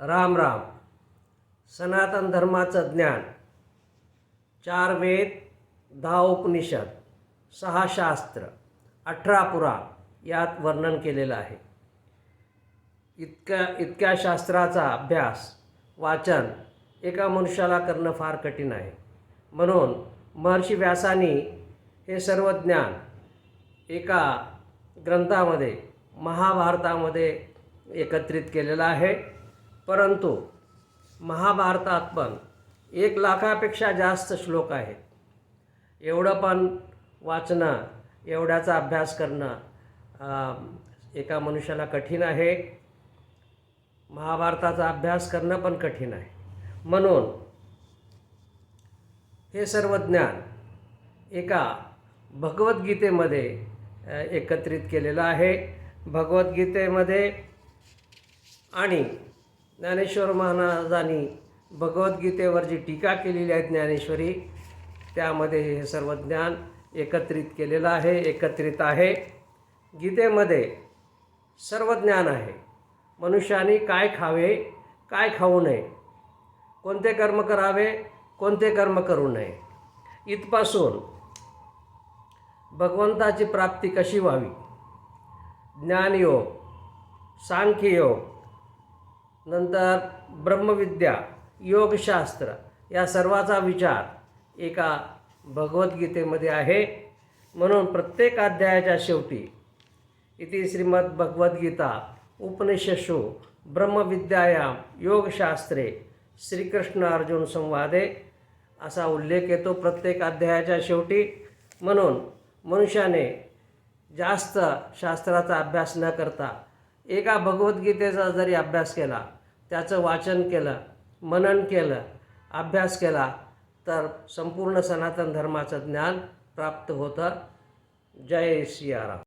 राम राम. सनातन धर्माचं ज्ञान 4 वेद, 10 उपनिषद, 6 शास्त्र, 18 पुराण यात वर्णन केलेलं आहे. इतक्या शास्त्राचा अभ्यास वाचन एका मनुष्याला करणं फार कठीण आहे. म्हणून महर्षी व्यासांनी हे सर्व ज्ञान एका ग्रंथामध्ये महाभारतामध्ये एकत्रित केलेलं आहे. परंतु महाभारतात पण 1 लाखापेक्षा जास्त श्लोक आहेत. एवढं पण वाचणं, एवढ्याचा अभ्यास करणं एका मनुष्याला कठीण आहे. महाभारताचा अभ्यास करणं पण कठीण आहे. म्हणून हे सर्व ज्ञान एका भगवद्गीतेमध्ये एकत्रित केलेलं आहे. भगवद्गीतेमध्ये आणि ज्ञानेश्वर महाराजांनी भगवद्गीतेवर जी टीका केलेली आहे ज्ञानेश्वरी, त्यामध्ये हे सर्व ज्ञान एकत्रित केलेलं आहे, एकत्रित आहे. गीतेमध्ये सर्व ज्ञान आहे. मनुष्याने काय खावे, काय खाऊ नये, कोणते कर्म करावे, कोणते कर्म करू नये, इथपासून भगवंताची प्राप्ती कशी व्हावी, ज्ञानयोग, सांख्ययोग, नंतर ब्रह्मविद्या, योगशास्त्र या सर्वाचा विचार एका भगवद्गीतेमध्ये आहे. म्हणून प्रत्येक अध्यायाच्या शेवटी इति श्रीमद्भगवद्गीता उपनिषत्सु ब्रह्मविद्यायां योगशास्त्रे श्रीकृष्ण अर्जुन संवादे असा उल्लेख येतो प्रत्येक अध्यायाच्या शेवटी. म्हणून मनुष्याने जास्त शास्त्राचा अभ्यास न करता एका भगवद्गीतेचा जरी अभ्यास केला, त्याचं वाचन केलं, मनन केलं, अभ्यास केला, तर संपूर्ण सनातन धर्माचं ज्ञान प्राप्त होतं. जय सियाराम.